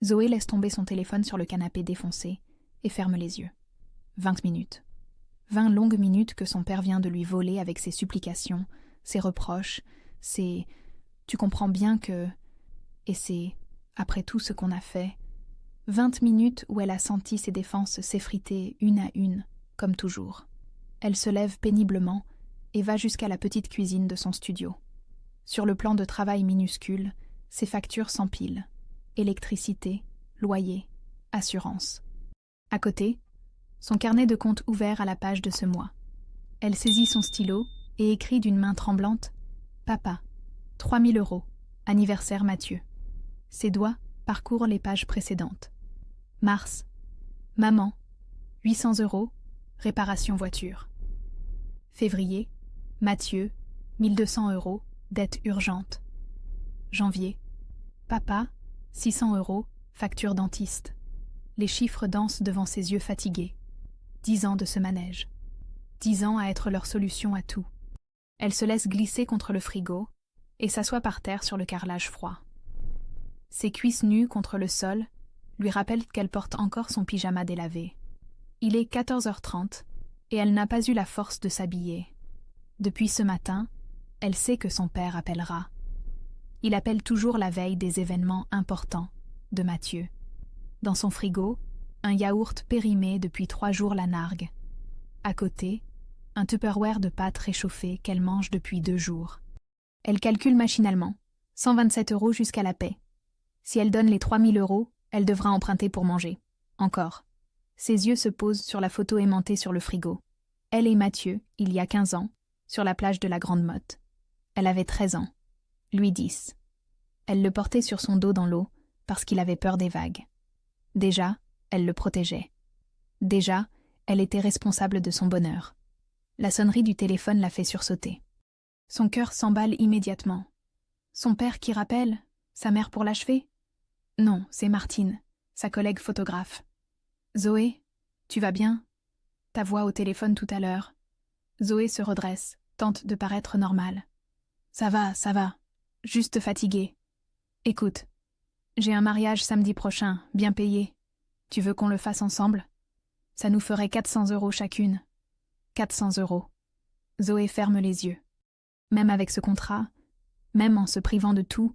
Zoé laisse tomber son téléphone sur le canapé défoncé et ferme les yeux. 20 minutes. 20 longues minutes que son père vient de lui voler avec ses supplications, ses reproches, ses « tu comprends bien que… » et c'est « après tout ce qu'on a fait », 20 minutes où elle a senti ses défenses s'effriter une à une, comme toujours. Elle se lève péniblement et va jusqu'à la petite cuisine de son studio. Sur le plan de travail minuscule, ses factures s'empilent. Électricité, loyer, assurance. À côté, son carnet de compte ouvert à la page de ce mois. Elle saisit son stylo et écrit d'une main tremblante « Papa, 3 000 €, anniversaire Mathieu ». Ses doigts parcourent les pages précédentes. Mars. Maman. 800 €. Réparation voiture. Février. Mathieu. 1200 €. Dette urgente. Janvier. Papa. 600 €. Facture dentiste. Les chiffres dansent devant ses yeux fatigués. 10 ans de ce manège. 10 ans à être leur solution à tout. Elle se laisse glisser contre le frigo et s'assoit par terre sur le carrelage froid. Ses cuisses nues contre le sol lui rappellent qu'elle porte encore son pyjama délavé. Il est 14h30 et elle n'a pas eu la force de s'habiller. Depuis ce matin, elle sait que son père appellera. Il appelle toujours la veille des événements importants de Mathieu. Dans son frigo, un yaourt périmé depuis 3 jours la nargue. À côté, un Tupperware de pâtes réchauffées qu'elle mange depuis 2 jours. Elle calcule machinalement, 127 € jusqu'à la paie. Si elle donne les 3 000 €, elle devra emprunter pour manger. Encore. Ses yeux se posent sur la photo aimantée sur le frigo. Elle et Mathieu, il y a 15 ans, sur la plage de la Grande Motte. Elle avait 13 ans. Lui 10. Elle le portait sur son dos dans l'eau parce qu'il avait peur des vagues. Déjà, elle le protégeait. Déjà, elle était responsable de son bonheur. La sonnerie du téléphone la fait sursauter. Son cœur s'emballe immédiatement. Son père qui rappelle? Sa mère pour l'achever? Non, c'est Martine, sa collègue photographe. Zoé, tu vas bien? Ta voix au téléphone tout à l'heure. Zoé se redresse, tente de paraître normale. Ça va, juste fatiguée. Écoute, j'ai un mariage samedi prochain, bien payé. Tu veux qu'on le fasse ensemble? Ça nous ferait 400 € chacune. 400 €. Zoé ferme les yeux. Même avec ce contrat, même en se privant de tout,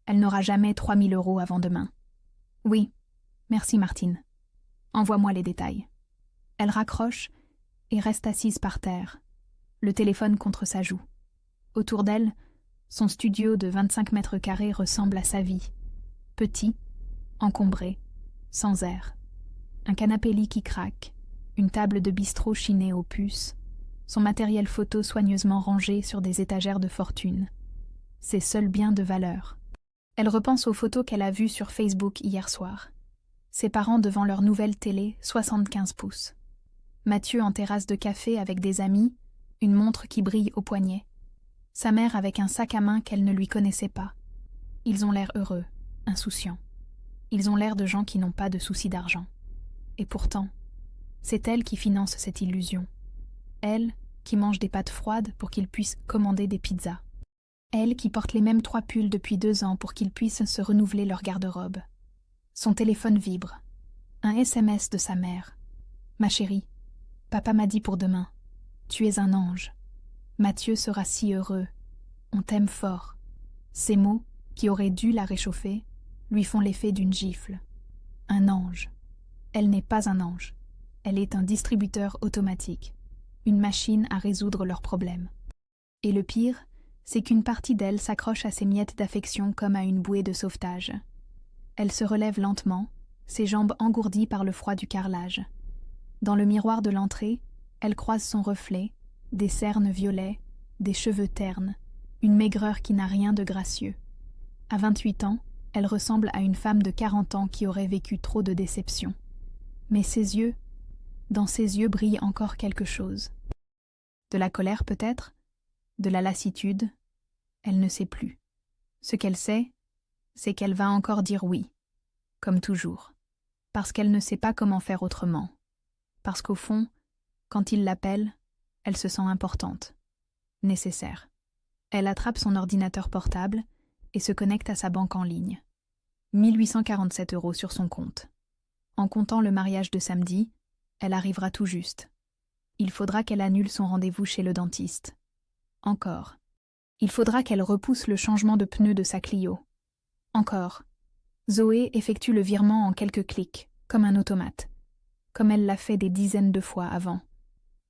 elle n'aura jamais 3 000 € avant demain. Oui, merci Martine. Envoie-moi les détails. Elle raccroche et reste assise par terre, le téléphone contre sa joue. Autour d'elle, son studio de 25 mètres carrés ressemble à sa vie. Petit, encombré, sans air. Un canapé-lit qui craque, une table de bistrot chinée aux puces, son matériel photo soigneusement rangé sur des étagères de fortune. Ses seuls biens de valeur. Elle repense aux photos qu'elle a vues sur Facebook hier soir. Ses parents devant leur nouvelle télé 75 pouces. Mathieu en terrasse de café avec des amis, une montre qui brille au poignet. Sa mère avec un sac à main qu'elle ne lui connaissait pas. Ils ont l'air heureux, insouciants. Ils ont l'air de gens qui n'ont pas de soucis d'argent. Et pourtant, c'est elle qui finance cette illusion. Elle qui mange des pâtes froides pour qu'ils puissent commander des pizzas. Elle qui porte les mêmes 3 pulls depuis 2 ans pour qu'ils puissent se renouveler leur garde-robe. Son téléphone vibre. Un SMS de sa mère. « Ma chérie, papa m'a dit pour demain. Tu es un ange. Mathieu sera si heureux. On t'aime fort. » Ces mots, qui auraient dû la réchauffer, lui font l'effet d'une gifle. Un ange. Elle n'est pas un ange. Elle est un distributeur automatique. Une machine à résoudre leurs problèmes. Et le pire, c'est qu'une partie d'elle s'accroche à ses miettes d'affection comme à une bouée de sauvetage. Elle se relève lentement, ses jambes engourdies par le froid du carrelage. Dans le miroir de l'entrée, elle croise son reflet, des cernes violets, des cheveux ternes, une maigreur qui n'a rien de gracieux. À 28 ans, elle ressemble à une femme de 40 ans qui aurait vécu trop de déceptions. Mais ses yeux, dans ses yeux brille encore quelque chose. De la colère peut-être? De la lassitude? Elle ne sait plus. Ce qu'elle sait, c'est qu'elle va encore dire oui, comme toujours, parce qu'elle ne sait pas comment faire autrement. Parce qu'au fond, quand il l'appelle, elle se sent importante, nécessaire. Elle attrape son ordinateur portable et se connecte à sa banque en ligne. 1 847 € sur son compte. En comptant le mariage de samedi, elle arrivera tout juste. Il faudra qu'elle annule son rendez-vous chez le dentiste. Encore. Il faudra qu'elle repousse le changement de pneus de sa Clio. Encore. Zoé effectue le virement en quelques clics, comme un automate, comme elle l'a fait des dizaines de fois avant.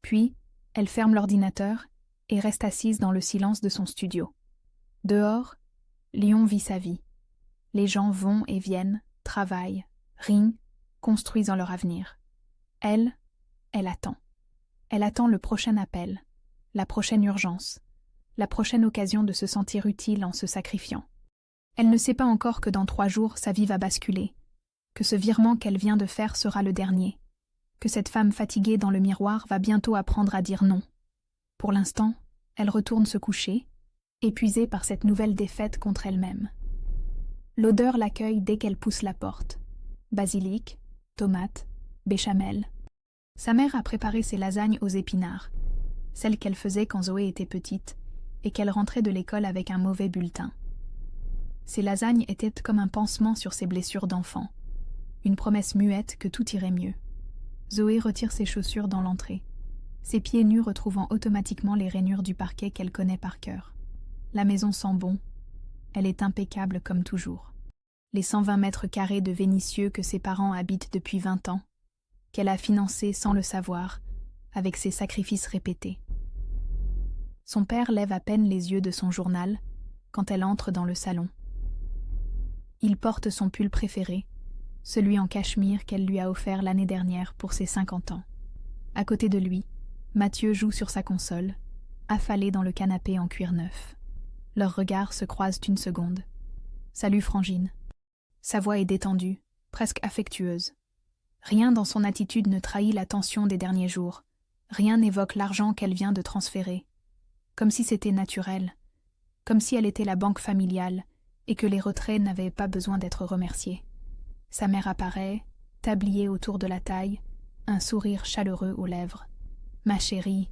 Puis, elle ferme l'ordinateur et reste assise dans le silence de son studio. Dehors, Lyon vit sa vie. Les gens vont et viennent, travaillent, rient, construisent leur avenir. Elle attend. Elle attend le prochain appel, la prochaine urgence, la prochaine occasion de se sentir utile en se sacrifiant. Elle ne sait pas encore que dans 3 jours, sa vie va basculer, que ce virement qu'elle vient de faire sera le dernier, que cette femme fatiguée dans le miroir va bientôt apprendre à dire non. Pour l'instant, elle retourne se coucher, épuisée par cette nouvelle défaite contre elle-même. L'odeur l'accueille dès qu'elle pousse la porte. Basilic, tomates, béchamel. Sa mère a préparé ses lasagnes aux épinards, celles qu'elle faisait quand Zoé était petite et qu'elle rentrait de l'école avec un mauvais bulletin. Ces lasagnes étaient comme un pansement sur ses blessures d'enfant, une promesse muette que tout irait mieux. Zoé retire ses chaussures dans l'entrée, ses pieds nus retrouvant automatiquement les rainures du parquet qu'elle connaît par cœur. La maison sent bon, elle est impeccable comme toujours. Les 120 mètres carrés de Vénissieux que ses parents habitent depuis 20 ans, qu'elle a financés sans le savoir, avec ses sacrifices répétés. Son père lève à peine les yeux de son journal quand elle entre dans le salon. Il porte son pull préféré, celui en cachemire qu'elle lui a offert l'année dernière pour ses 50 ans. À côté de lui, Mathieu joue sur sa console, affalé dans le canapé en cuir neuf. Leurs regards se croisent une seconde. « Salut Frangine ». Sa voix est détendue, presque affectueuse. Rien dans son attitude ne trahit la tension des derniers jours. Rien n'évoque l'argent qu'elle vient de transférer. Comme si c'était naturel. Comme si elle était la banque familiale et que les retraits n'avaient pas besoin d'être remerciés. Sa mère apparaît, tablier autour de la taille, un sourire chaleureux aux lèvres. « Ma chérie,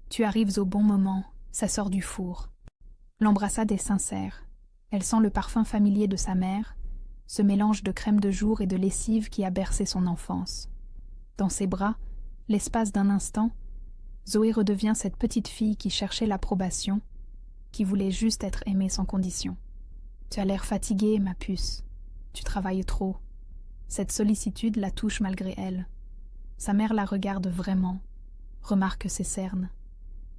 tu arrives au bon moment, ça sort du four. » L'embrassade est sincère. Elle sent le parfum familier de sa mère, ce mélange de crème de jour et de lessive qui a bercé son enfance. Dans ses bras, l'espace d'un instant, Zoé redevient cette petite fille qui cherchait l'approbation, qui voulait juste être aimée sans condition. « Tu as l'air fatiguée, ma puce. Tu travailles trop. » Cette sollicitude la touche malgré elle. Sa mère la regarde vraiment, remarque ses cernes,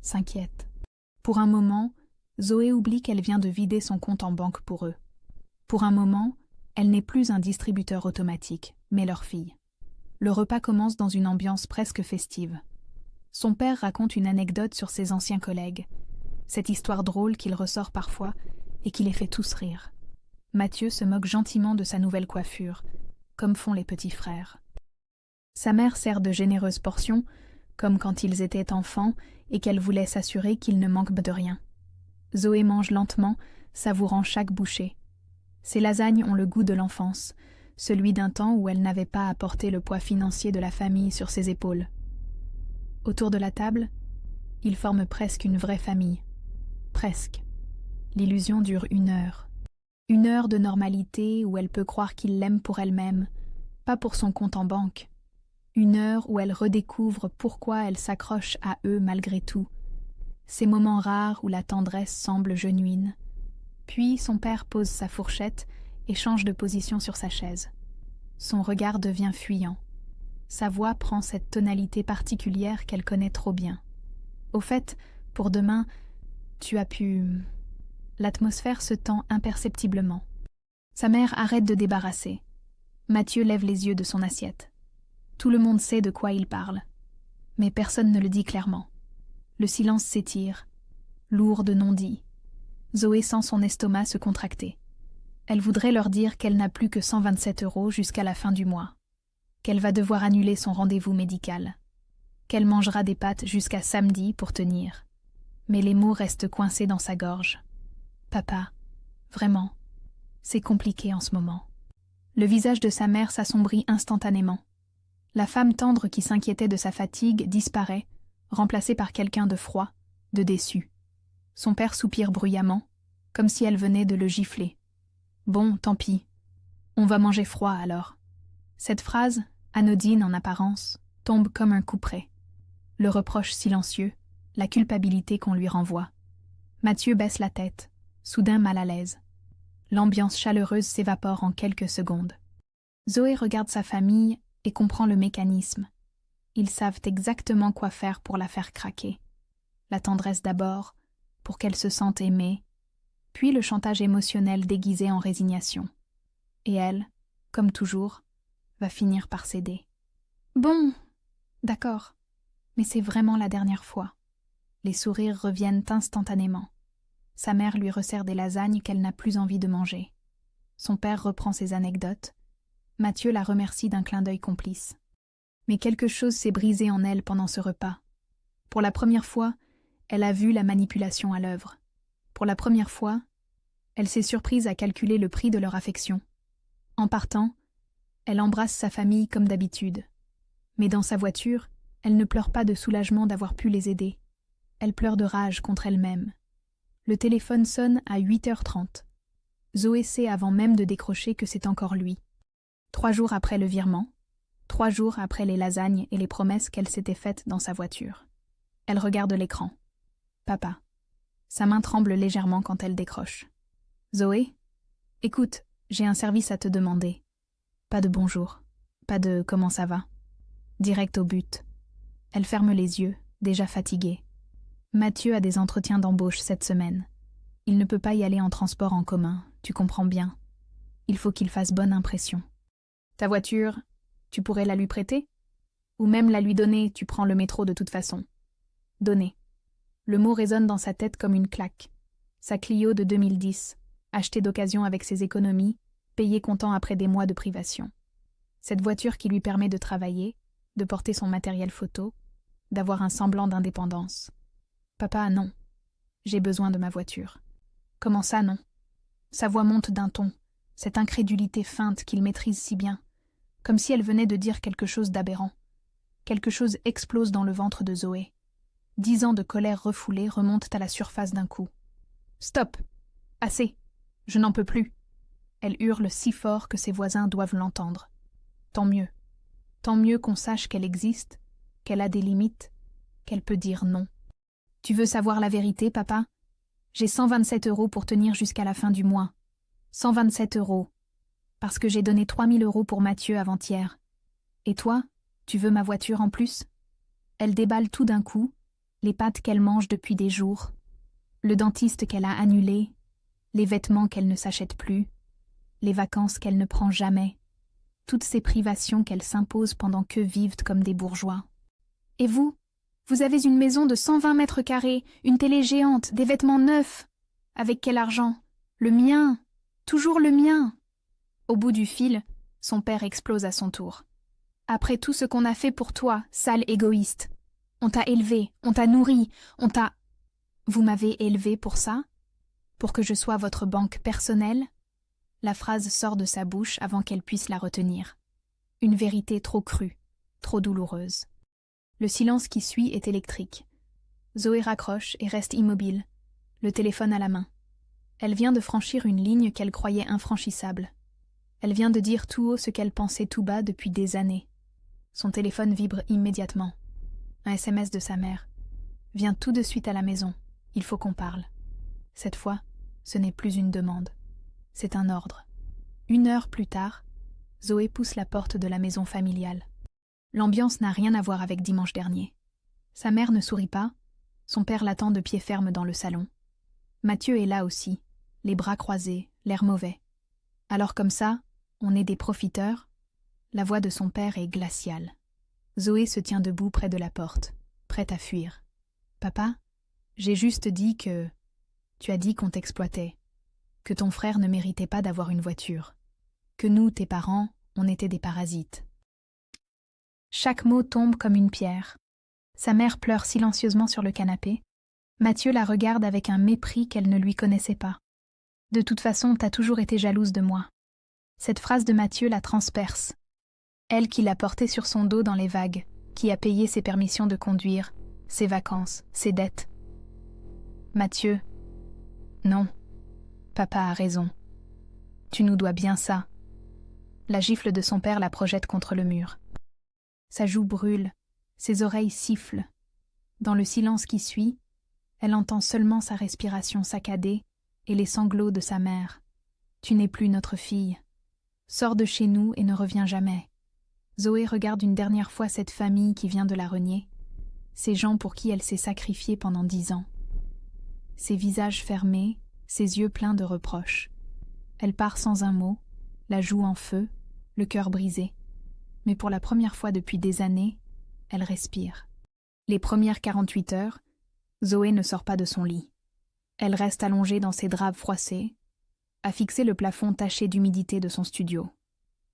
s'inquiète. Pour un moment, Zoé oublie qu'elle vient de vider son compte en banque pour eux. Pour un moment, elle n'est plus un distributeur automatique, mais leur fille. Le repas commence dans une ambiance presque festive. Son père raconte une anecdote sur ses anciens collègues, cette histoire drôle qu'il ressort parfois et qui les fait tous rire. Mathieu se moque gentiment de sa nouvelle coiffure, comme font les petits frères. Sa mère sert de généreuses portions, comme quand ils étaient enfants et qu'elle voulait s'assurer qu'ils ne manquent de rien. Zoé mange lentement, savourant chaque bouchée. Ses lasagnes ont le goût de l'enfance, celui d'un temps où elle n'avait pas à porter le poids financier de la famille sur ses épaules. Autour de la table, ils forment presque une vraie famille. Presque. L'illusion dure 1 heure. 1 heure de normalité où elle peut croire qu'il l'aime pour elle-même, pas pour son compte en banque. 1 heure où elle redécouvre pourquoi elle s'accroche à eux malgré tout. Ces moments rares où la tendresse semble genuine. Puis son père pose sa fourchette et change de position sur sa chaise. Son regard devient fuyant. Sa voix prend cette tonalité particulière qu'elle connaît trop bien. Au fait, pour demain, tu as pu... L'atmosphère se tend imperceptiblement. Sa mère arrête de débarrasser. Mathieu lève les yeux de son assiette. Tout le monde sait de quoi il parle. Mais personne ne le dit clairement. Le silence s'étire, lourd de non-dits. Zoé sent son estomac se contracter. Elle voudrait leur dire qu'elle n'a plus que 127 € jusqu'à la fin du mois, qu'elle va devoir annuler son rendez-vous médical, qu'elle mangera des pâtes jusqu'à samedi pour tenir. Mais les mots restent coincés dans sa gorge. Papa, vraiment, c'est compliqué en ce moment. Le visage de sa mère s'assombrit instantanément. La femme tendre qui s'inquiétait de sa fatigue disparaît, remplacée par quelqu'un de froid, de déçu. Son père soupire bruyamment, comme si elle venait de le gifler. Bon, tant pis. On va manger froid alors. Cette phrase, anodine en apparence, tombe comme un couperet. Le reproche silencieux, la culpabilité qu'on lui renvoie. Mathieu baisse la tête, soudain mal à l'aise. L'ambiance chaleureuse s'évapore en quelques secondes. Zoé regarde sa famille et comprend le mécanisme. Ils savent exactement quoi faire pour la faire craquer. La tendresse d'abord, pour qu'elle se sente aimée, puis le chantage émotionnel déguisé en résignation. Et elle, comme toujours, va finir par céder. Bon, d'accord, mais c'est vraiment la dernière fois. Les sourires reviennent instantanément. Sa mère lui resserre des lasagnes qu'elle n'a plus envie de manger. Son père reprend ses anecdotes. Mathieu la remercie d'un clin d'œil complice. Mais quelque chose s'est brisé en elle pendant ce repas. Pour la première fois, elle a vu la manipulation à l'œuvre. Pour la première fois, elle s'est surprise à calculer le prix de leur affection. En partant, elle embrasse sa famille comme d'habitude. Mais dans sa voiture, elle ne pleure pas de soulagement d'avoir pu les aider. Elle pleure de rage contre elle-même. Le téléphone sonne à 8h30. Zoé sait avant même de décrocher que c'est encore lui. 3 jours après le virement, 3 jours après les lasagnes et les promesses qu'elle s'était faites dans sa voiture. Elle regarde l'écran. Papa. Sa main tremble légèrement quand elle décroche. Zoé, écoute, j'ai un service à te demander. Pas de bonjour, pas de comment ça va. Direct au but. Elle ferme les yeux, déjà fatiguée. Mathieu a des entretiens d'embauche cette semaine. Il ne peut pas y aller en transport en commun, tu comprends bien. Il faut qu'il fasse bonne impression. Ta voiture, tu pourrais la lui prêter? Ou même la lui donner, tu prends le métro de toute façon. Donner. Le mot résonne dans sa tête comme une claque. Sa Clio de 2010, achetée d'occasion avec ses économies, payée comptant après des mois de privation. Cette voiture qui lui permet de travailler, de porter son matériel photo, d'avoir un semblant d'indépendance. Papa, non. J'ai besoin de ma voiture. Comment ça, non? Sa voix monte d'un ton, cette incrédulité feinte qu'il maîtrise si bien, comme si elle venait de dire quelque chose d'aberrant. Quelque chose explose dans le ventre de Zoé. 10 ans de colère refoulée remontent à la surface d'un coup. Stop! Assez! Je n'en peux plus! Elle hurle si fort que ses voisins doivent l'entendre. Tant mieux. Tant mieux qu'on sache qu'elle existe, qu'elle a des limites, qu'elle peut dire non. Tu veux savoir la vérité, papa? J'ai 127 € pour tenir jusqu'à la fin du mois. 127 €. Parce que j'ai donné 3000 € pour Mathieu avant-hier. Et toi, tu veux ma voiture en plus? Elle déballe tout d'un coup, les pâtes qu'elle mange depuis des jours, le dentiste qu'elle a annulé, les vêtements qu'elle ne s'achète plus, les vacances qu'elle ne prend jamais, toutes ces privations qu'elle s'impose pendant qu'eux vivent comme des bourgeois. Et vous? Vous avez une maison de 120 mètres carrés, une télé géante, des vêtements neufs. Avec quel argent? Le mien. Toujours le mien. Au bout du fil, son père explose à son tour. Après tout ce qu'on a fait pour toi, sale égoïste. On t'a élevé, on t'a nourri, on t'a... Vous m'avez élevé pour ça? Pour que je sois votre banque personnelle? La phrase sort de sa bouche avant qu'elle puisse la retenir. Une vérité trop crue, trop douloureuse. Le silence qui suit est électrique. Zoé raccroche et reste immobile, le téléphone à la main. Elle vient de franchir une ligne qu'elle croyait infranchissable. Elle vient de dire tout haut ce qu'elle pensait tout bas depuis des années. Son téléphone vibre immédiatement. Un SMS de sa mère. « Viens tout de suite à la maison, il faut qu'on parle. » Cette fois, ce n'est plus une demande. C'est un ordre. 1 heure plus tard, Zoé pousse la porte de la maison familiale. L'ambiance n'a rien à voir avec dimanche dernier. Sa mère ne sourit pas, son père l'attend de pied ferme dans le salon. Mathieu est là aussi, les bras croisés, l'air mauvais. Alors comme ça, on est des profiteurs? La voix de son père est glaciale. Zoé se tient debout près de la porte, prête à fuir. « Papa, j'ai juste dit que... Tu as dit qu'on t'exploitait, que ton frère ne méritait pas d'avoir une voiture, que nous, tes parents, on était des parasites. » Chaque mot tombe comme une pierre. Sa mère pleure silencieusement sur le canapé. Mathieu la regarde avec un mépris qu'elle ne lui connaissait pas. « De toute façon, t'as toujours été jalouse de moi. » Cette phrase de Mathieu la transperce. Elle qui l'a porté sur son dos dans les vagues, qui a payé ses permissions de conduire, ses vacances, ses dettes. Mathieu, non, papa a raison. Tu nous dois bien ça. La gifle de son père la projette contre le mur. Sa joue brûle, ses oreilles sifflent. Dans le silence qui suit, elle entend seulement sa respiration saccadée et les sanglots de sa mère. « Tu n'es plus notre fille. Sors de chez nous et ne reviens jamais. » Zoé regarde une dernière fois cette famille qui vient de la renier, ces gens pour qui elle s'est sacrifiée pendant 10 ans. Ses visages fermés, ses yeux pleins de reproches. Elle part sans un mot, la joue en feu, le cœur brisé. Mais pour la première fois depuis des années, elle respire. Les premières 48 heures, Zoé ne sort pas de son lit. Elle reste allongée dans ses draps froissés, à fixer le plafond taché d'humidité de son studio.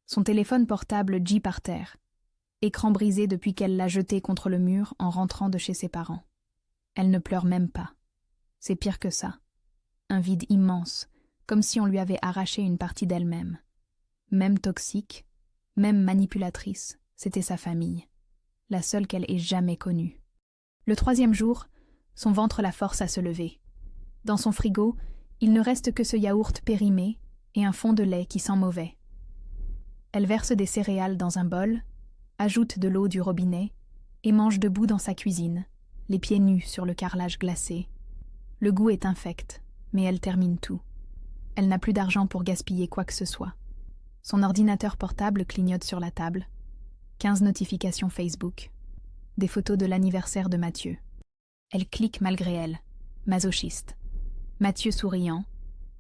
Son téléphone portable gît par terre, écran brisé depuis qu'elle l'a jeté contre le mur en rentrant de chez ses parents. Elle ne pleure même pas. C'est pire que ça. Un vide immense, comme si on lui avait arraché une partie d'elle-même. Même toxique, même manipulatrice, c'était sa famille, la seule qu'elle ait jamais connue. Le 3e jour, son ventre la force à se lever. Dans son frigo, il ne reste que ce yaourt périmé et un fond de lait qui sent mauvais. Elle verse des céréales dans un bol, ajoute de l'eau du robinet et mange debout dans sa cuisine, les pieds nus sur le carrelage glacé. Le goût est infect, mais elle termine tout. Elle n'a plus d'argent pour gaspiller quoi que ce soit. Son ordinateur portable clignote sur la table. 15 notifications Facebook. Des photos de l'anniversaire de Mathieu. Elle clique malgré elle, masochiste. Mathieu souriant,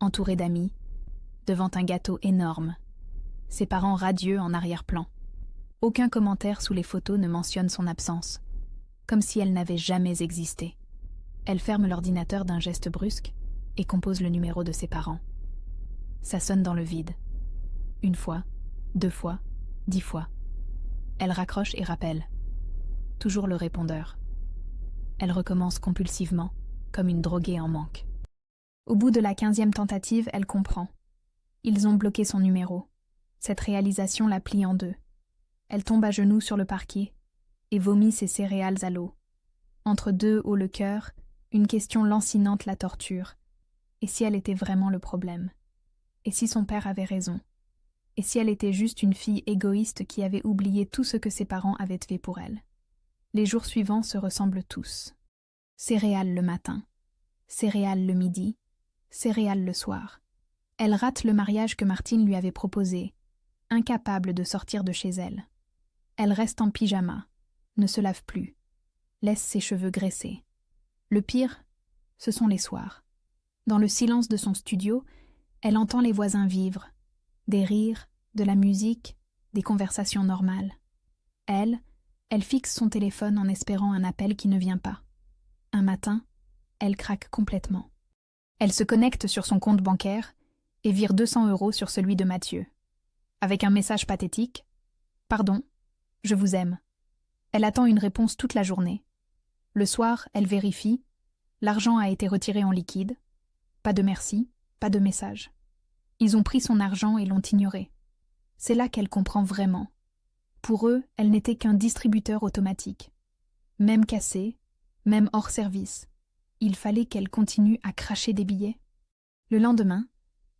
entouré d'amis, devant un gâteau énorme. Ses parents radieux en arrière-plan. Aucun commentaire sous les photos ne mentionne son absence, comme si elle n'avait jamais existé. Elle ferme l'ordinateur d'un geste brusque et compose le numéro de ses parents. Ça sonne dans le vide. 1 fois, 2 fois, 10 fois. Elle raccroche et rappelle. Toujours le répondeur. Elle recommence compulsivement, comme une droguée en manque. Au bout de la 15e tentative, elle comprend. Ils ont bloqué son numéro. Cette réalisation la plie en deux. Elle tombe à genoux sur le parquet et vomit ses céréales à l'eau. Entre deux hauts le cœur, une question lancinante la torture. Et si elle était vraiment le problème? Et si son père avait raison? Et si elle était juste une fille égoïste qui avait oublié tout ce que ses parents avaient fait pour elle? Les jours suivants se ressemblent tous. Céréales le matin, céréales le midi, céréales le soir. Elle rate le mariage que Martine lui avait proposé, incapable de sortir de chez elle. Elle reste en pyjama, ne se lave plus, laisse ses cheveux graissés. Le pire, ce sont les soirs. Dans le silence de son studio, elle entend les voisins vivre, des rires, de la musique, des conversations normales. Elle fixe son téléphone en espérant un appel qui ne vient pas. Un matin, elle craque complètement. Elle se connecte sur son compte bancaire et vire 200 € sur celui de Mathieu. Avec un message pathétique « Pardon, je vous aime ». Elle attend une réponse toute la journée. Le soir, elle vérifie. L'argent a été retiré en liquide. Pas de merci, pas de message. Ils ont pris son argent et l'ont ignoré. C'est là qu'elle comprend vraiment. Pour eux, elle n'était qu'un distributeur automatique. Même cassé, même hors service. Il fallait qu'elle continue à cracher des billets. Le lendemain,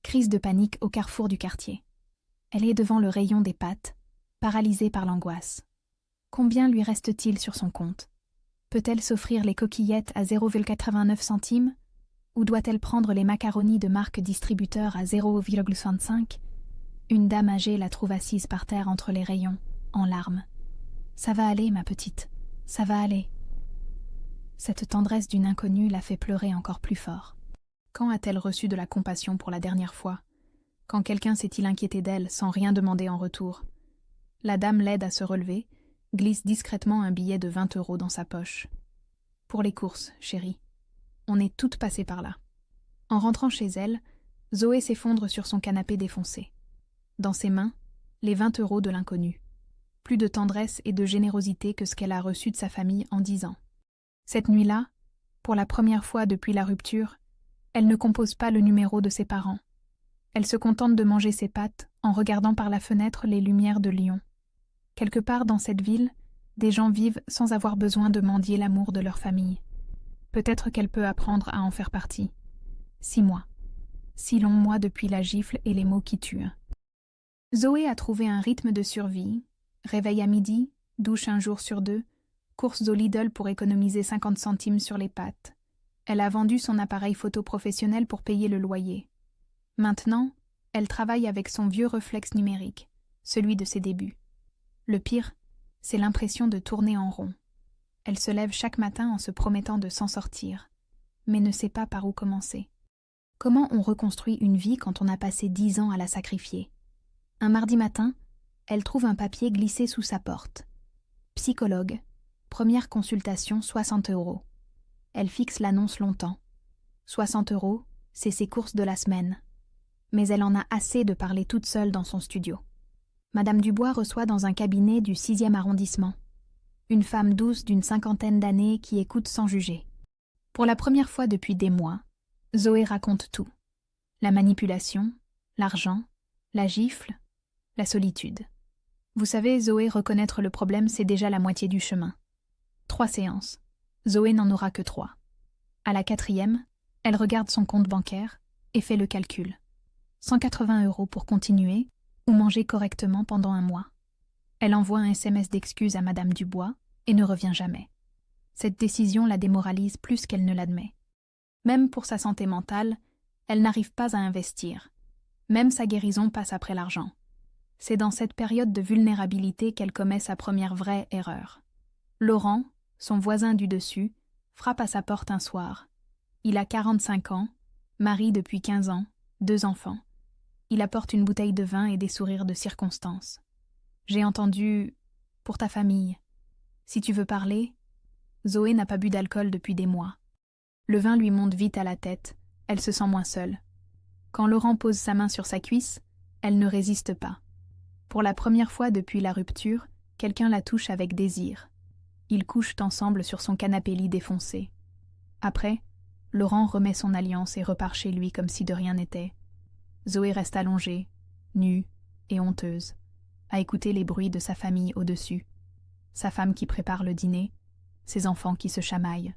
crise de panique au carrefour du quartier. Elle est devant le rayon des pâtes, paralysée par l'angoisse. Combien lui reste-t-il sur son compte? Peut-elle s'offrir les coquillettes à 0,89 centimes? Ou doit-elle prendre les macaronis de marque distributeur à 0,65? Une dame âgée la trouve assise par terre entre les rayons, en larmes. « Ça va aller, ma petite, ça va aller. » Cette tendresse d'une inconnue la fait pleurer encore plus fort. Quand a-t-elle reçu de la compassion pour la dernière fois? Quand quelqu'un s'est-il inquiété d'elle sans rien demander en retour? La dame l'aide à se relever, glisse discrètement un billet de 20 € dans sa poche. « Pour les courses, chérie. On est toutes passées par là. » En rentrant chez elle, Zoé s'effondre sur son canapé défoncé. Dans ses mains, les 20 € de l'inconnu. Plus de tendresse et de générosité que ce qu'elle a reçu de sa famille en 10 ans. Cette nuit-là, pour la première fois depuis la rupture, elle ne compose pas le numéro de ses parents. Elle se contente de manger ses pâtes en regardant par la fenêtre les lumières de Lyon. Quelque part dans cette ville, des gens vivent sans avoir besoin de mendier l'amour de leur famille. Peut-être qu'elle peut apprendre à en faire partie. 6 mois. 6 longs mois depuis la gifle et les mots qui tuent. Zoé a trouvé un rythme de survie, réveil à midi, douche un jour sur 2, courses au Lidl pour économiser 50 centimes sur les pâtes. Elle a vendu son appareil photo professionnel pour payer le loyer. Maintenant, elle travaille avec son vieux réflexe numérique, celui de ses débuts. Le pire, c'est l'impression de tourner en rond. Elle se lève chaque matin en se promettant de s'en sortir, mais ne sait pas par où commencer. Comment on reconstruit une vie quand on a passé 10 ans à la sacrifier? Un mardi matin, elle trouve un papier glissé sous sa porte. Psychologue, première consultation 60 €. Elle fixe l'annonce longtemps. 60 €, c'est ses courses de la semaine. Mais elle en a assez de parler toute seule dans son studio. Madame Dubois reçoit dans un cabinet du 6e arrondissement. Une femme douce d'une 50aine d'années qui écoute sans juger. Pour la première fois depuis des mois, Zoé raconte tout. La manipulation, l'argent, la gifle, la solitude. Vous savez, Zoé, reconnaître le problème, c'est déjà la moitié du chemin. 3 séances. Zoé n'en aura que 3. À la 4e, elle regarde son compte bancaire et fait le calcul. 180 € pour continuer ou manger correctement pendant un mois. Elle envoie un SMS d'excuses à Madame Dubois et ne revient jamais. Cette décision la démoralise plus qu'elle ne l'admet. Même pour sa santé mentale, elle n'arrive pas à investir. Même sa guérison passe après l'argent. C'est dans cette période de vulnérabilité qu'elle commet sa première vraie erreur. Laurent, son voisin du dessus, frappe à sa porte un soir. Il a 45 ans, mari depuis 15 ans, 2 enfants. Il apporte une bouteille de vin et des sourires de circonstance. J'ai entendu « pour ta famille ». Si tu veux parler, Zoé n'a pas bu d'alcool depuis des mois. Le vin lui monte vite à la tête, elle se sent moins seule. Quand Laurent pose sa main sur sa cuisse, elle ne résiste pas. Pour la première fois depuis la rupture, quelqu'un la touche avec désir. Ils couchent ensemble sur son canapé-lit défoncé. Après, Laurent remet son alliance et repart chez lui comme si de rien n'était. Zoé reste allongée, nue et honteuse, à écouter les bruits de sa famille au-dessus. Sa femme qui prépare le dîner, ses enfants qui se chamaillent.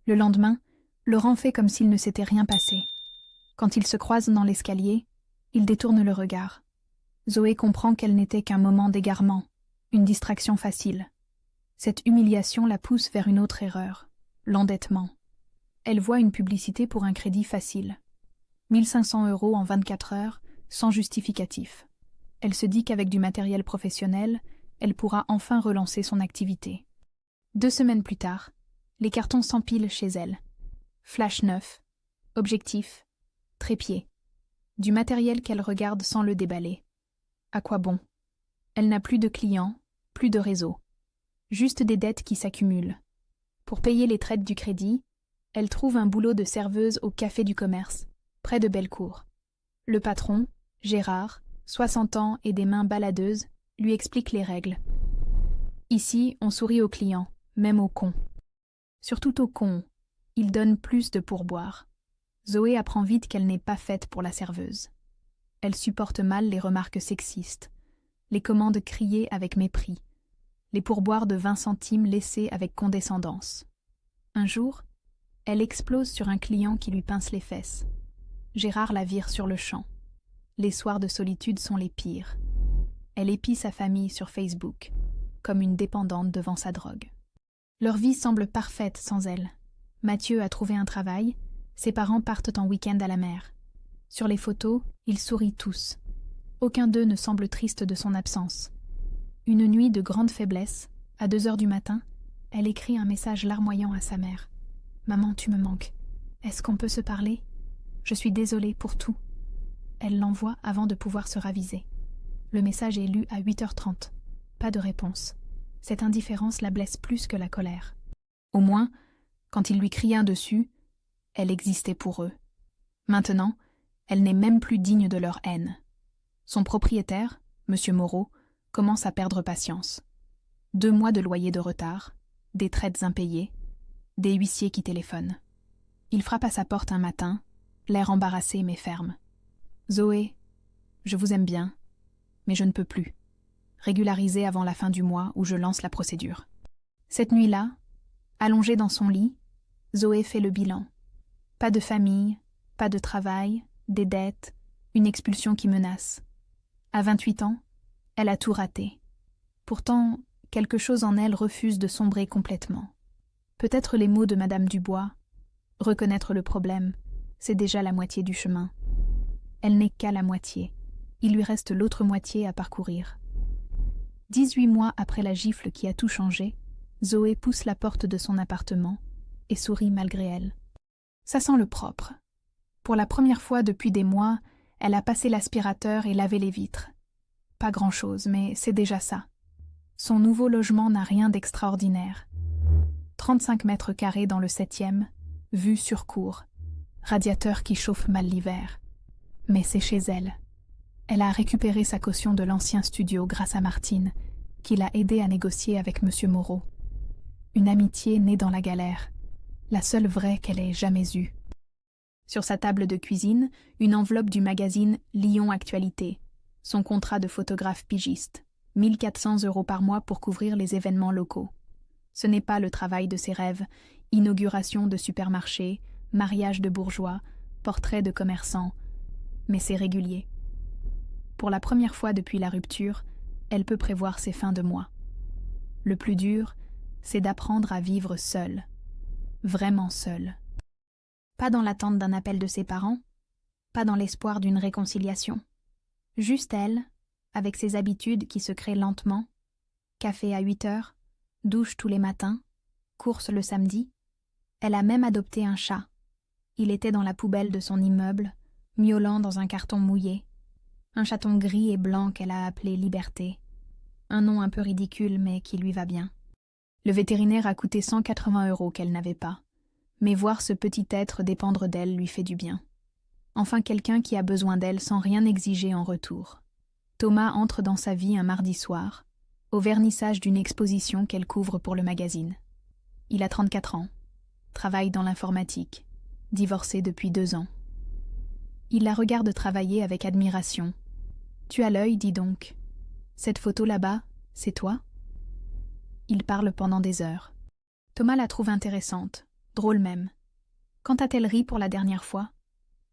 Le lendemain, Laurent fait comme s'il ne s'était rien passé. Quand ils se croisent dans l'escalier, il détourne le regard. Zoé comprend qu'elle n'était qu'un moment d'égarement, une distraction facile. Cette humiliation la pousse vers une autre erreur, l'endettement. Elle voit une publicité pour un crédit facile. 1500 € en 24 heures, sans justificatif. Elle se dit qu'avec du matériel professionnel, elle pourra enfin relancer son activité. 2 semaines plus tard, les cartons s'empilent chez elle. Flash neuf, objectif, trépied. Du matériel qu'elle regarde sans le déballer. À quoi bon? Elle n'a plus de clients, plus de réseau. Juste des dettes qui s'accumulent. Pour payer les traites du crédit, elle trouve un boulot de serveuse au Café du Commerce, près de Bellecour. Le patron, Gérard, 60 ans et des mains baladeuses, lui explique les règles. Ici, on sourit aux clients, même aux cons. Surtout aux cons, ils donnent plus de pourboire. Zoé apprend vite qu'elle n'est pas faite pour la serveuse. Elle supporte mal les remarques sexistes, les commandes criées avec mépris, les pourboires de 20 centimes laissés avec condescendance. Un jour, elle explose sur un client qui lui pince les fesses. Gérard la vire sur le champ. Les soirs de solitude sont les pires. Elle épie sa famille sur Facebook, comme une dépendante devant sa drogue. Leur vie semble parfaite sans elle. Mathieu a trouvé un travail, ses parents partent en week-end à la mer. Sur les photos, ils sourient tous. Aucun d'eux ne semble triste de son absence. Une nuit de grande faiblesse, à 2 heures du matin, elle écrit un message larmoyant à sa mère. « Maman, tu me manques. Est-ce qu'on peut se parler? Je suis désolée pour tout. » Elle l'envoie avant de pouvoir se raviser. Le message est lu à 8h30. Pas de réponse. Cette indifférence la blesse plus que la colère. Au moins, quand il lui criait dessus, elle existait pour eux. Maintenant, elle n'est même plus digne de leur haine. Son propriétaire, M. Moreau, commence à perdre patience. 2 mois de loyer de retard, des traites impayées, des huissiers qui téléphonent. Il frappe à sa porte un matin, l'air embarrassé mais ferme. « Zoé, je vous aime bien, mais je ne peux plus. Régularisez avant la fin du mois où je lance la procédure. » Cette nuit-là, allongée dans son lit, Zoé fait le bilan. Pas de famille, pas de travail, des dettes, une expulsion qui menace. À 28 ans, elle a tout raté. Pourtant, quelque chose en elle refuse de sombrer complètement. Peut-être les mots de Madame Dubois. Reconnaître le problème, c'est déjà la moitié du chemin. Elle n'est qu'à la moitié. Il lui reste l'autre moitié à parcourir. 18 mois après la gifle qui a tout changé, Zoé pousse la porte de son appartement et sourit malgré elle. Ça sent le propre. Pour la première fois depuis des mois, elle a passé l'aspirateur et lavé les vitres. Pas grand-chose, mais c'est déjà ça. Son nouveau logement n'a rien d'extraordinaire. 35 mètres carrés dans le 7e, vue sur cour, radiateur qui chauffe mal l'hiver. Mais c'est chez elle. Elle a récupéré sa caution de l'ancien studio grâce à Martine, qui l'a aidée à négocier avec M. Moreau. Une amitié née dans la galère, la seule vraie qu'elle ait jamais eue. Sur sa table de cuisine, une enveloppe du magazine Lyon Actualité, son contrat de photographe pigiste, 1 400 € par mois pour couvrir les événements locaux. Ce n'est pas le travail de ses rêves, inauguration de supermarchés, mariage de bourgeois, portraits de commerçants, mais c'est régulier. Pour la première fois depuis la rupture, elle peut prévoir ses fins de mois. Le plus dur, c'est d'apprendre à vivre seule, vraiment seule. Pas dans l'attente d'un appel de ses parents, pas dans l'espoir d'une réconciliation. Juste elle, avec ses habitudes qui se créent lentement, café à 8 heures, douche tous les matins, course le samedi. Elle a même adopté un chat. Il était dans la poubelle de son immeuble, miaulant dans un carton mouillé. Un chaton gris et blanc qu'elle a appelé Liberté. Un nom un peu ridicule mais qui lui va bien. Le vétérinaire a coûté 180 € qu'elle n'avait pas. Mais voir ce petit être dépendre d'elle lui fait du bien. Enfin quelqu'un qui a besoin d'elle sans rien exiger en retour. Thomas entre dans sa vie un mardi soir, au vernissage d'une exposition qu'elle couvre pour le magazine. Il a 34 ans, travaille dans l'informatique, divorcé depuis 2 ans. Il la regarde travailler avec admiration. « Tu as l'œil, dis donc. Cette photo là-bas, c'est toi ?» Il parle pendant des heures. Thomas la trouve intéressante, drôle même. Quand a-t-elle ri pour la dernière fois?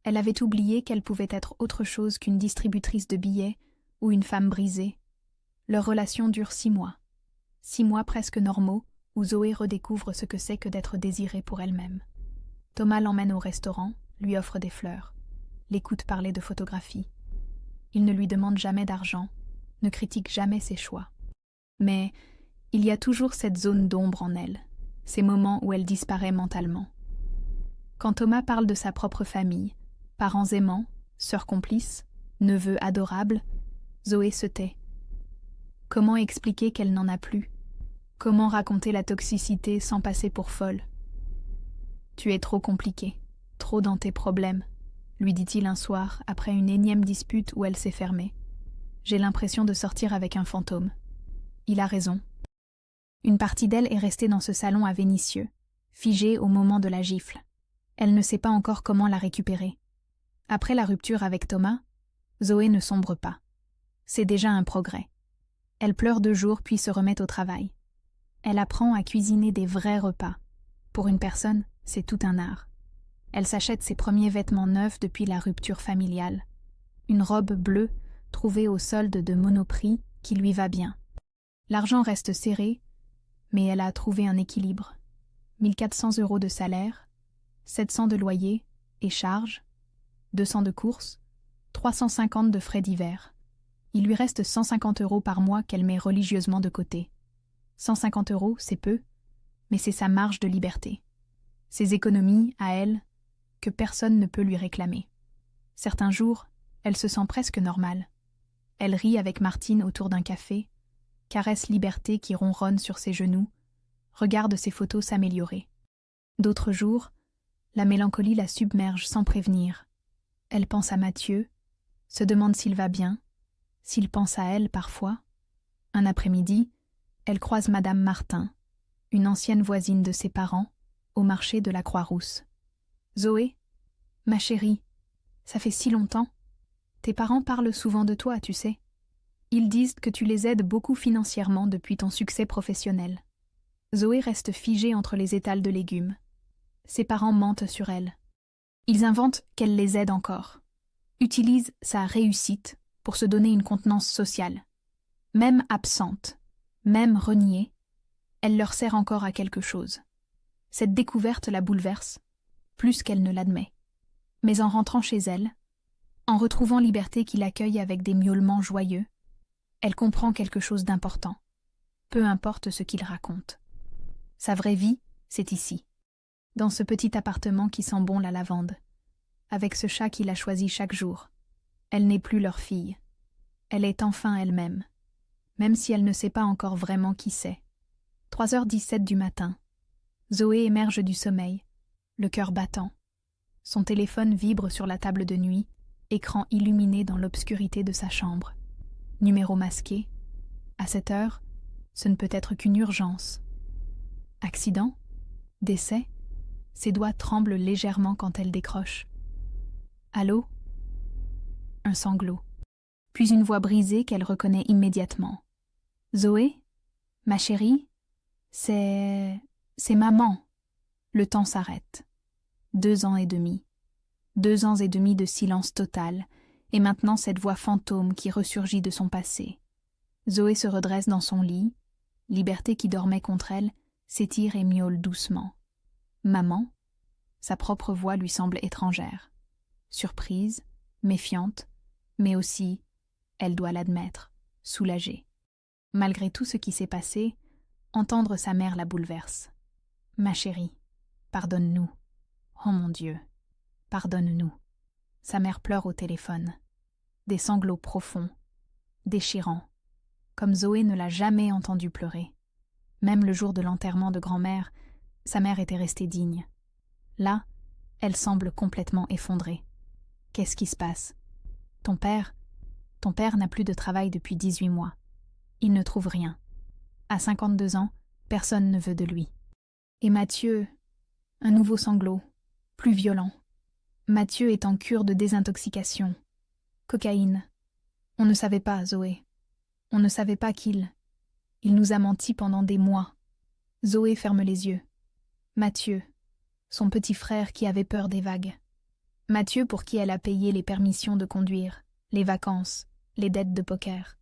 Elle avait oublié qu'elle pouvait être autre chose qu'une distributrice de billets ou une femme brisée. Leur relation dure 6 mois. 6 mois presque normaux où Zoé redécouvre ce que c'est que d'être désirée pour elle-même. Thomas l'emmène au restaurant, lui offre des fleurs, l'écoute parler de photographie. Il ne lui demande jamais d'argent, ne critique jamais ses choix. Mais il y a toujours cette zone d'ombre en elle, ces moments où elle disparaît mentalement. Quand Thomas parle de sa propre famille, parents aimants, sœurs complices, neveux adorables, Zoé se tait. Comment expliquer qu'elle n'en a plus? Comment raconter la toxicité sans passer pour folle? « Tu es trop compliqué, trop dans tes problèmes », lui dit-il un soir après une énième dispute où elle s'est fermée. « J'ai l'impression de sortir avec un fantôme. » Il a raison. Une partie d'elle est restée dans ce salon à Vénissieux, figée au moment de la gifle. Elle ne sait pas encore comment la récupérer. Après la rupture avec Thomas, Zoé ne sombre pas. C'est déjà un progrès. Elle pleure 2 jours puis se remet au travail. Elle apprend à cuisiner des vrais repas. Pour une personne, c'est tout un art. Elle s'achète ses premiers vêtements neufs depuis la rupture familiale. Une robe bleue trouvée au solde de Monoprix qui lui va bien. L'argent reste serré, mais elle a trouvé un équilibre. 1 400 € de salaire, 700 de loyer et charges, 200 de courses, 350 de frais divers. Il lui reste 150 € par mois qu'elle met religieusement de côté. 150 €, c'est peu, mais c'est sa marge de liberté. Ses économies, à elle, que personne ne peut lui réclamer. Certains jours, elle se sent presque normale. Elle rit avec Martine autour d'un café, caresse Liberté qui ronronne sur ses genoux, regarde ses photos s'améliorer. D'autres jours, la mélancolie la submerge sans prévenir. Elle pense à Mathieu, se demande s'il va bien, s'il pense à elle parfois. Un après-midi, elle croise Madame Martin, une ancienne voisine de ses parents, au marché de la Croix-Rousse. « Zoé, ma chérie, ça fait si longtemps. Tes parents parlent souvent de toi, tu sais. Ils disent que tu les aides beaucoup financièrement depuis ton succès professionnel. » Zoé reste figée entre les étals de légumes. Ses parents mentent sur elle. Ils inventent qu'elle les aide encore, utilisent sa réussite pour se donner une contenance sociale. Même absente, même reniée, elle leur sert encore à quelque chose. Cette découverte la bouleverse, plus qu'elle ne l'admet. Mais en rentrant chez elle, en retrouvant Liberté qui l'accueille avec des miaulements joyeux, elle comprend quelque chose d'important, peu importe ce qu'il raconte. Sa vraie vie, c'est ici, dans ce petit appartement qui sent bon la lavande, avec ce chat qu'il a choisi chaque jour. Elle n'est plus leur fille. Elle est enfin elle-même, même si elle ne sait pas encore vraiment qui c'est. 3h17 du matin. Zoé émerge du sommeil, le cœur battant. Son téléphone vibre sur la table de nuit, écran illuminé dans l'obscurité de sa chambre. Numéro masqué. À cette heure, ce ne peut être qu'une urgence. Accident? Décès? Ses doigts tremblent légèrement quand elle décroche. Allô? Un sanglot. Puis une voix brisée qu'elle reconnaît immédiatement. Zoé? Ma chérie? C'est maman. Le temps s'arrête. 2 ans et demi. 2 ans et demi de silence total, et maintenant cette voix fantôme qui ressurgit de son passé. Zoé se redresse dans son lit. Liberté qui dormait contre elle s'étire et miaule doucement. Maman? Sa propre voix lui semble étrangère. Surprise, méfiante, mais aussi, elle doit l'admettre, soulagée. Malgré tout ce qui s'est passé, entendre sa mère la bouleverse. « Ma chérie, pardonne-nous. Oh mon Dieu, pardonne-nous. » Sa mère pleure au téléphone. Des sanglots profonds, déchirants, comme Zoé ne l'a jamais entendu pleurer. Même le jour de l'enterrement de grand-mère, sa mère était restée digne. Là, elle semble complètement effondrée. Qu'est-ce qui se passe? Ton père n'a plus de travail depuis 18 mois. Il ne trouve rien. À 52 ans, personne ne veut de lui. Et Mathieu, un nouveau sanglot, plus violent. Mathieu est en cure de désintoxication. Cocaïne. On ne savait pas, Zoé. On ne savait pas qu'il nous a menti pendant des mois. Zoé ferme les yeux. Mathieu, son petit frère qui avait peur des vagues. Mathieu pour qui elle a payé les permissions de conduire, les vacances, les dettes de poker.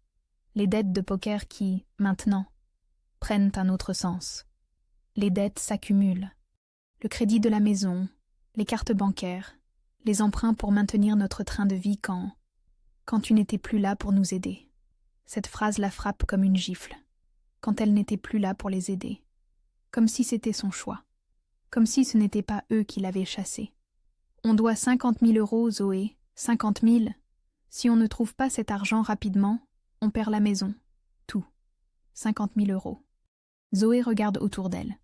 Les dettes de poker qui, maintenant, prennent un autre sens. Les dettes s'accumulent. Le crédit de la maison, les cartes bancaires, les emprunts pour maintenir notre train de vie quand tu n'étais plus là pour nous aider. Cette phrase la frappe comme une gifle. Quand elle n'était plus là pour les aider. Comme si c'était son choix. Comme si ce n'était pas eux qui l'avaient chassé. On doit 50 000 euros, Zoé. 50 000. Si on ne trouve pas cet argent rapidement, on perd la maison. Tout. 50 000 euros. Zoé regarde autour d'elle.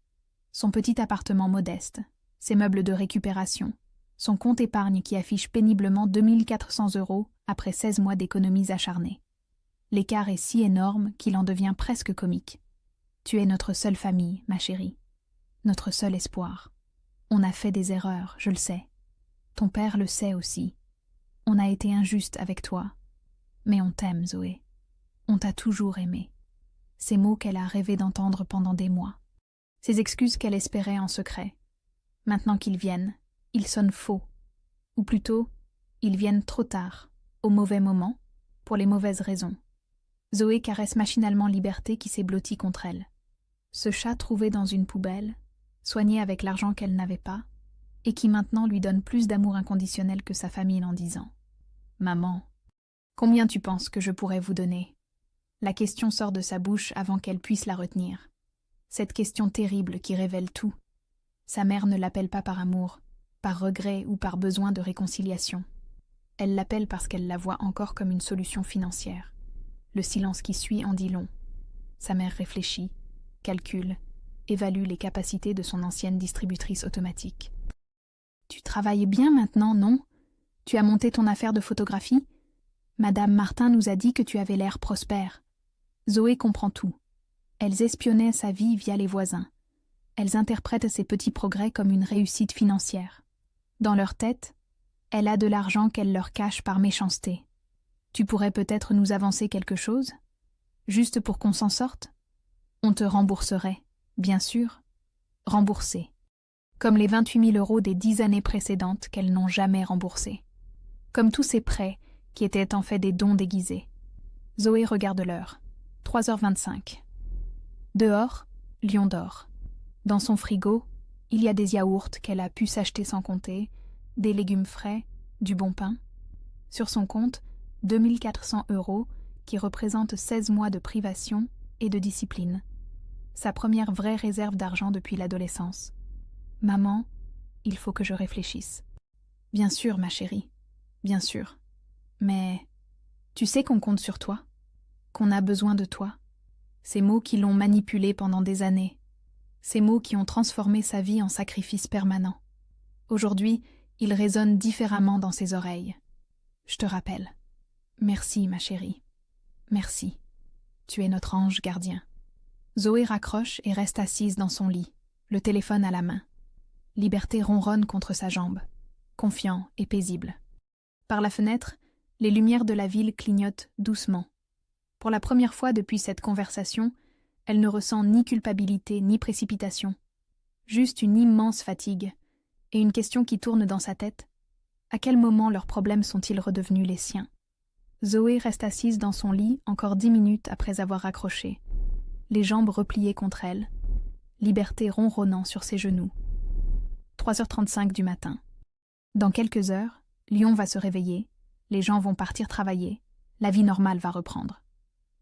Son petit appartement modeste, ses meubles de récupération, son compte épargne qui affiche péniblement 2 400 euros après 16 mois d'économies acharnées. L'écart est si énorme qu'il en devient presque comique. Tu es notre seule famille, ma chérie. Notre seul espoir. On a fait des erreurs, je le sais. Ton père le sait aussi. On a été injuste avec toi. Mais on t'aime, Zoé. On t'a toujours aimé. Ces mots qu'elle a rêvé d'entendre pendant des mois. Ces excuses qu'elle espérait en secret. Maintenant qu'ils viennent, ils sonnent faux. Ou plutôt, ils viennent trop tard, au mauvais moment, pour les mauvaises raisons. Zoé caresse machinalement Liberté qui s'est blottie contre elle. Ce chat trouvé dans une poubelle, soigné avec l'argent qu'elle n'avait pas, et qui maintenant lui donne plus d'amour inconditionnel que sa famille en 10 ans. « Maman, combien tu penses que je pourrais vous donner ?» La question sort de sa bouche avant qu'elle puisse la retenir. Cette question terrible qui révèle tout. Sa mère ne l'appelle pas par amour, par regret ou par besoin de réconciliation. Elle l'appelle parce qu'elle la voit encore comme une solution financière. Le silence qui suit en dit long. Sa mère réfléchit, calcule, évalue les capacités de son ancienne distributrice automatique. « Tu travailles bien maintenant, non? Tu as monté ton affaire de photographie? Madame Martin nous a dit que tu avais l'air prospère. » Zoé comprend tout. Elles espionnaient sa vie via les voisins. Elles interprètent ses petits progrès comme une réussite financière. Dans leur tête, elle a de l'argent qu'elle leur cache par méchanceté. Tu pourrais peut-être nous avancer quelque chose? Juste pour qu'on s'en sorte? On te rembourserait, bien sûr. Rembourser. Comme les 28 000 euros des 10 années précédentes qu'elles n'ont jamais remboursés. Comme tous ces prêts qui étaient en fait des dons déguisés. Zoé regarde l'heure. 3h25. Dehors, Lion dort. Dans son frigo, il y a des yaourts qu'elle a pu s'acheter sans compter, des légumes frais, du bon pain. Sur son compte, 2400 € qui représentent 16 mois de privation et de discipline. Sa première vraie réserve d'argent depuis l'adolescence. Maman, il faut que je réfléchisse. Bien sûr, ma chérie, bien sûr. Mais tu sais qu'on compte sur toi, qu'on a besoin de toi. Ces mots qui l'ont manipulé pendant des années. Ces mots qui ont transformé sa vie en sacrifice permanent. Aujourd'hui, ils résonnent différemment dans ses oreilles. Je te rappelle. Merci, ma chérie. Merci. Tu es notre ange gardien. Zoé raccroche et reste assise dans son lit, le téléphone à la main. Liberté ronronne contre sa jambe, confiant et paisible. Par la fenêtre, les lumières de la ville clignotent doucement. Pour la première fois depuis cette conversation, elle ne ressent ni culpabilité ni précipitation. Juste une immense fatigue, et une question qui tourne dans sa tête. À quel moment leurs problèmes sont-ils redevenus les siens? Zoé reste assise dans son lit encore 10 minutes après avoir raccroché, les jambes repliées contre elle, Liberté ronronnant sur ses genoux. 3h35 du matin. Dans quelques heures, Lion va se réveiller, les gens vont partir travailler, la vie normale va reprendre.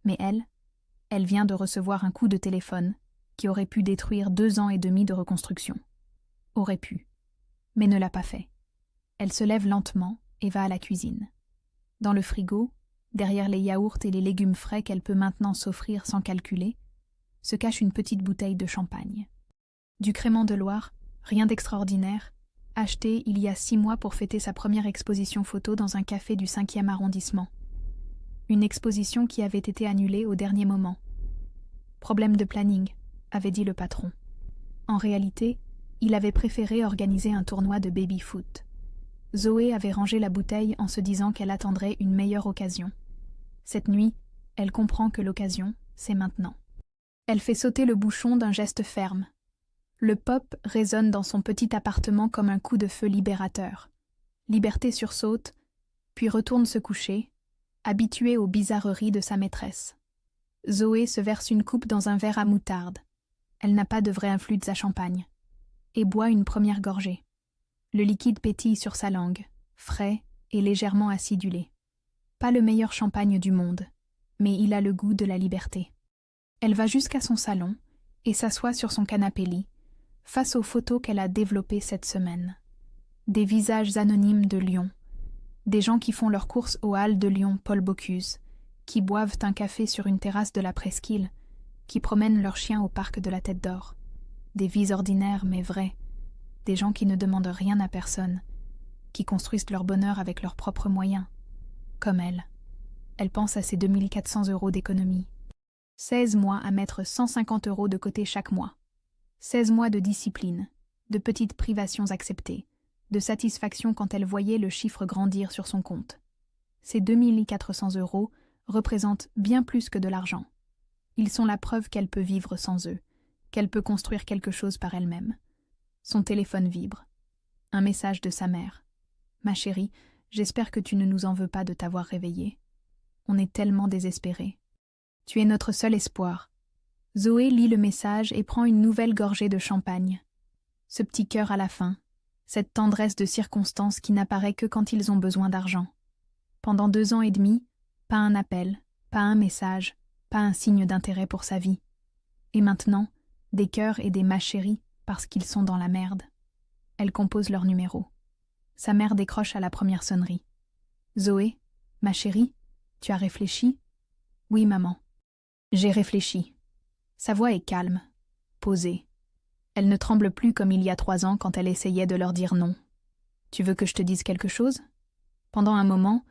Mais elle vient de recevoir un coup de téléphone qui aurait pu détruire 2 ans et demi de reconstruction. Aurait pu, mais ne l'a pas fait. Elle se lève lentement et va à la cuisine. Dans le frigo, derrière les yaourts et les légumes frais qu'elle peut maintenant s'offrir sans calculer, se cache une petite bouteille de champagne. Du crément de Loire, rien d'extraordinaire, acheté il y a 6 mois pour fêter sa première exposition photo dans un café du 5e arrondissement. Une exposition qui avait été annulée au dernier moment. Problème de planning, avait dit le patron. En réalité, il avait préféré organiser un tournoi de baby-foot. Zoé avait rangé la bouteille en se disant qu'elle attendrait une meilleure occasion. Cette nuit, elle comprend que l'occasion, c'est maintenant. Elle fait sauter le bouchon d'un geste ferme. Le pop résonne dans son petit appartement comme un coup de feu libérateur. Liberté sursaute, puis retourne se coucher, habituée aux bizarreries de sa maîtresse. Zoé se verse une coupe dans un verre à moutarde. Elle n'a pas de vrai influx à champagne. Et boit une première gorgée. Le liquide pétille sur sa langue, frais et légèrement acidulé. Pas le meilleur champagne du monde, mais il a le goût de la liberté. Elle va jusqu'à son salon et s'assoit sur son canapé-lit, face aux photos qu'elle a développées cette semaine. Des visages anonymes de Lyon, des gens qui font leurs courses aux halles de Lyon Paul Bocuse, qui boivent un café sur une terrasse de la Presqu'île, qui promènent leurs chiens au parc de la Tête d'Or. Des vies ordinaires mais vraies, des gens qui ne demandent rien à personne, qui construisent leur bonheur avec leurs propres moyens. Comme elle. Elle pense à ses 2400 € d'économie. 16 mois à mettre 150 € de côté chaque mois. 16 mois de discipline, de petites privations acceptées, de satisfaction quand elle voyait le chiffre grandir sur son compte. Ces 2400 € représentent bien plus que de l'argent. Ils sont la preuve qu'elle peut vivre sans eux, qu'elle peut construire quelque chose par elle-même. Son téléphone vibre. Un message de sa mère. « Ma chérie, j'espère que tu ne nous en veux pas de t'avoir réveillée. On est tellement désespérés. Tu es notre seul espoir. » Zoé lit le message et prend une nouvelle gorgée de champagne. Ce petit cœur à la fin, cette tendresse de circonstance qui n'apparaît que quand ils ont besoin d'argent. Pendant 2 ans et demi, pas un appel, pas un message, pas un signe d'intérêt pour sa vie. Et maintenant, des cœurs et des ma chérie parce qu'ils sont dans la merde. Elle compose leur numéro. Sa mère décroche à la première sonnerie. « Zoé, ma chérie, tu as réfléchi ?»« Oui, maman. »« J'ai réfléchi. » Sa voix est calme, posée. Elle ne tremble plus comme il y a 3 ans quand elle essayait de leur dire non. « Tu veux que je te dise quelque chose ? Pendant un moment,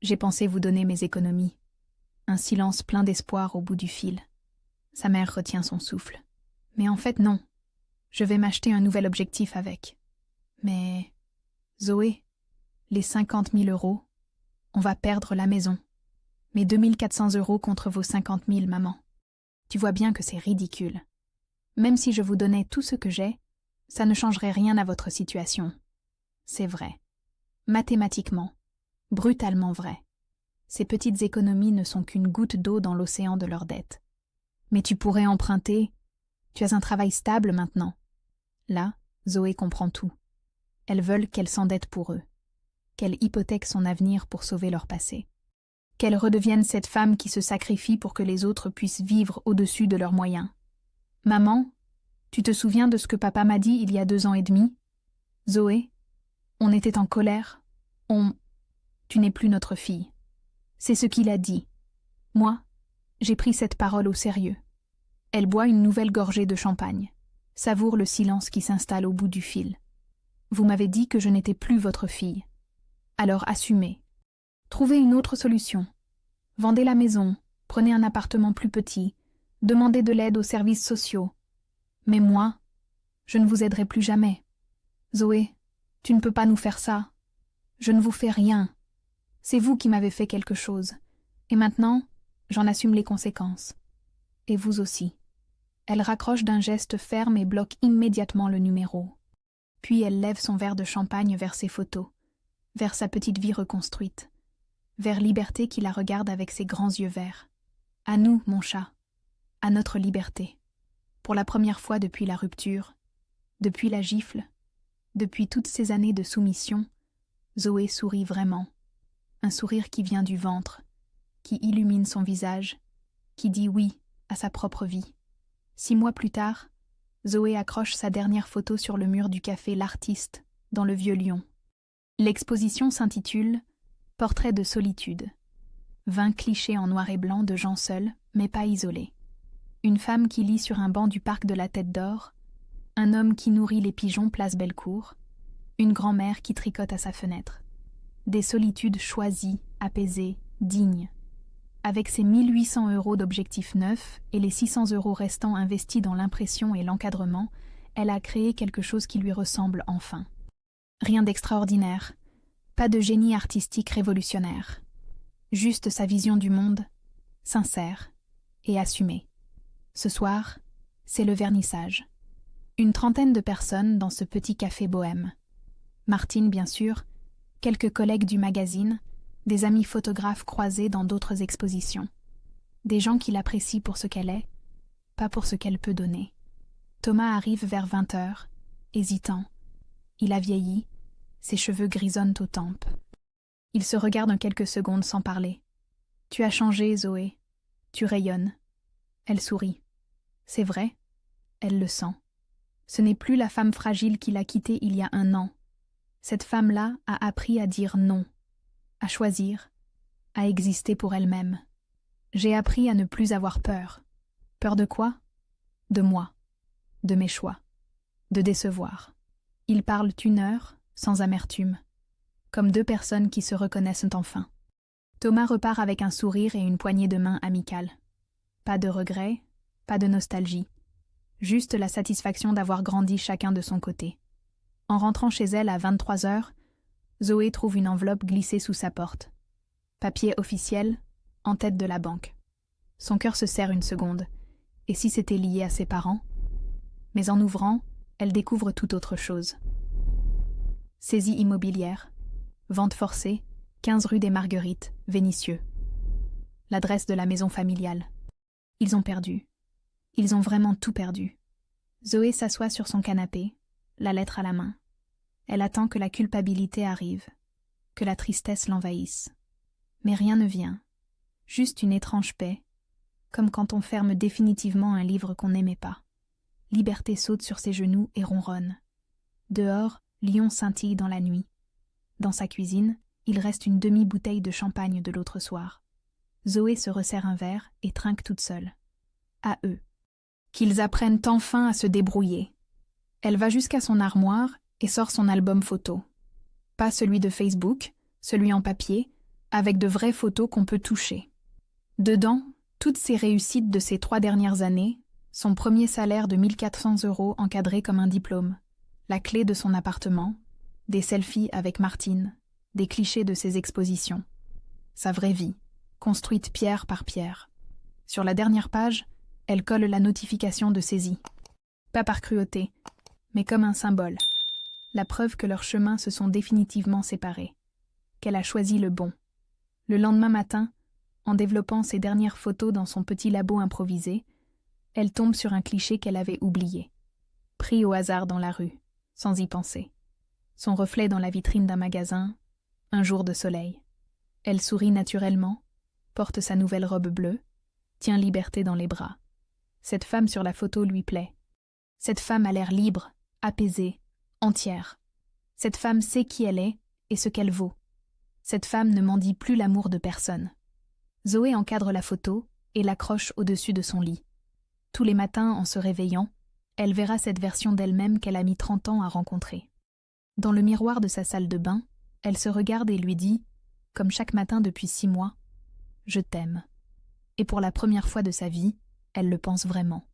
j'ai pensé vous donner mes économies. » Un silence plein d'espoir au bout du fil. Sa mère retient son souffle. « Mais en fait, non. Je vais m'acheter un nouvel objectif avec. » « Mais, Zoé, les 50 000 €, on va perdre la maison. Mes 2400 € contre vos 50 000, maman. Tu vois bien que c'est ridicule. Même si je vous donnais tout ce que j'ai, ça ne changerait rien à votre situation. C'est vrai. Mathématiquement, brutalement vrai. Ces petites économies ne sont qu'une goutte d'eau dans l'océan de leurs dettes. Mais tu pourrais emprunter. Tu as un travail stable maintenant. Là, Zoé comprend tout. Elles veulent qu'elle s'endette pour eux, qu'elle hypothèque son avenir pour sauver leur passé, qu'elle redevienne cette femme qui se sacrifie pour que les autres puissent vivre au-dessus de leurs moyens. « Maman, tu te souviens de ce que papa m'a dit il y a 2 ans et demi ? Zoé, on était en colère. Tu n'es plus notre fille. » C'est ce qu'il a dit. Moi, j'ai pris cette parole au sérieux. Elle boit une nouvelle gorgée de champagne, savoure le silence qui s'installe au bout du fil. Vous m'avez dit que je n'étais plus votre fille. Alors assumez. Trouvez une autre solution. Vendez la maison, prenez un appartement plus petit, demandez de l'aide aux services sociaux. Mais moi, je ne vous aiderai plus jamais. Zoé, tu ne peux pas nous faire ça. Je ne vous fais rien. C'est vous qui m'avez fait quelque chose. Et maintenant, j'en assume les conséquences. Et vous aussi. Elle raccroche d'un geste ferme et bloque immédiatement le numéro. Puis elle lève son verre de champagne vers ses photos, vers sa petite vie reconstruite, vers Liberté qui la regarde avec ses grands yeux verts. À nous, mon chat. À notre liberté. Pour la première fois depuis la rupture, depuis la gifle, depuis toutes ces années de soumission, Zoé sourit vraiment. Un sourire qui vient du ventre, qui illumine son visage, qui dit oui à sa propre vie. 6 mois plus tard, Zoé accroche sa dernière photo sur le mur du café L'Artiste, dans le Vieux-Lyon. L'exposition s'intitule « Portrait de solitude ». 20 clichés en noir et blanc de gens seuls, mais pas isolés. Une femme qui lit sur un banc du parc de la Tête d'Or, un homme qui nourrit les pigeons place Bellecour, une grand-mère qui tricote à sa fenêtre. Des solitudes choisies, apaisées, dignes. Avec ses 1 800 € d'objectifs neufs et les 600 € restants investis dans l'impression et l'encadrement, elle a créé quelque chose qui lui ressemble enfin. Rien d'extraordinaire, pas de génie artistique révolutionnaire. Juste sa vision du monde, sincère et assumée. Ce soir, c'est le vernissage. Une 30aine de personnes dans ce petit café bohème. Martine, bien sûr, quelques collègues du magazine, des amis photographes croisés dans d'autres expositions. Des gens qui l'apprécient pour ce qu'elle est, pas pour ce qu'elle peut donner. Thomas arrive vers 20h, hésitant. Il a vieilli, ses cheveux grisonnent aux tempes. Ils se regardent quelques secondes sans parler. « Tu as changé, Zoé. Tu rayonnes. » Elle sourit. C'est vrai, elle le sent. Ce n'est plus la femme fragile qu'il a quittée il y a 1 an. Cette femme-là a appris à dire non, à choisir, à exister pour elle-même. J'ai appris à ne plus avoir peur. Peur de quoi ? De moi, de mes choix, de décevoir. Ils parlent 1 heure, sans amertume, comme 2 personnes qui se reconnaissent enfin. Thomas repart avec un sourire et une poignée de main amicale. Pas de regret, pas de nostalgie. Juste la satisfaction d'avoir grandi chacun de son côté. En rentrant chez elle à 23h, Zoé trouve une enveloppe glissée sous sa porte. Papier officiel, en tête de la banque. Son cœur se serre 1 seconde. Et si c'était lié à ses parents ? Mais en ouvrant, elle découvre tout autre chose. Saisie immobilière. Vente forcée, 15 rue des Marguerites, Vénissieux. L'adresse de la maison familiale. Ils ont perdu. Ils ont vraiment tout perdu. Zoé s'assoit sur son canapé, la lettre à la main. Elle attend que la culpabilité arrive, que la tristesse l'envahisse. Mais rien ne vient. Juste une étrange paix, comme quand on ferme définitivement un livre qu'on n'aimait pas. Liberté saute sur ses genoux et ronronne. Dehors, Lyon scintille dans la nuit. Dans sa cuisine, il reste une demi-bouteille de champagne de l'autre soir. Zoé se resserre un verre et trinque toute seule. À eux. Qu'ils apprennent enfin à se débrouiller. Elle va jusqu'à son armoire et sort son album photo. Pas celui de Facebook, celui en papier, avec de vraies photos qu'on peut toucher. Dedans, toutes ses réussites de ces 3 dernières années, son premier salaire de 1 400 € encadré comme un diplôme, la clé de son appartement, des selfies avec Martine, des clichés de ses expositions. Sa vraie vie, construite pierre par pierre. Sur la dernière page, elle colle la notification de saisie. Pas par cruauté, mais comme un symbole. La preuve que leurs chemins se sont définitivement séparés. Qu'elle a choisi le bon Le lendemain matin, en développant ses dernières photos dans son petit labo improvisé, elle tombe sur un cliché qu'elle avait oublié. Pris au hasard dans la rue, sans y penser. Son reflet dans la vitrine d'un magasin, un jour de soleil. Elle sourit naturellement, porte sa nouvelle robe bleue, tient Liberté dans les bras. Cette femme sur la photo lui plaît. Cette femme a l'air libre, apaisée, entière. Cette femme sait qui elle est et ce qu'elle vaut. Cette femme ne mendie plus l'amour de personne. Zoé encadre la photo et l'accroche au-dessus de son lit. Tous les matins, en se réveillant, elle verra cette version d'elle-même qu'elle a mis 30 ans à rencontrer. Dans le miroir de sa salle de bain, elle se regarde et lui dit, comme chaque matin depuis 6 mois, « Je t'aime ». Et pour la première fois de sa vie, elle le pense vraiment.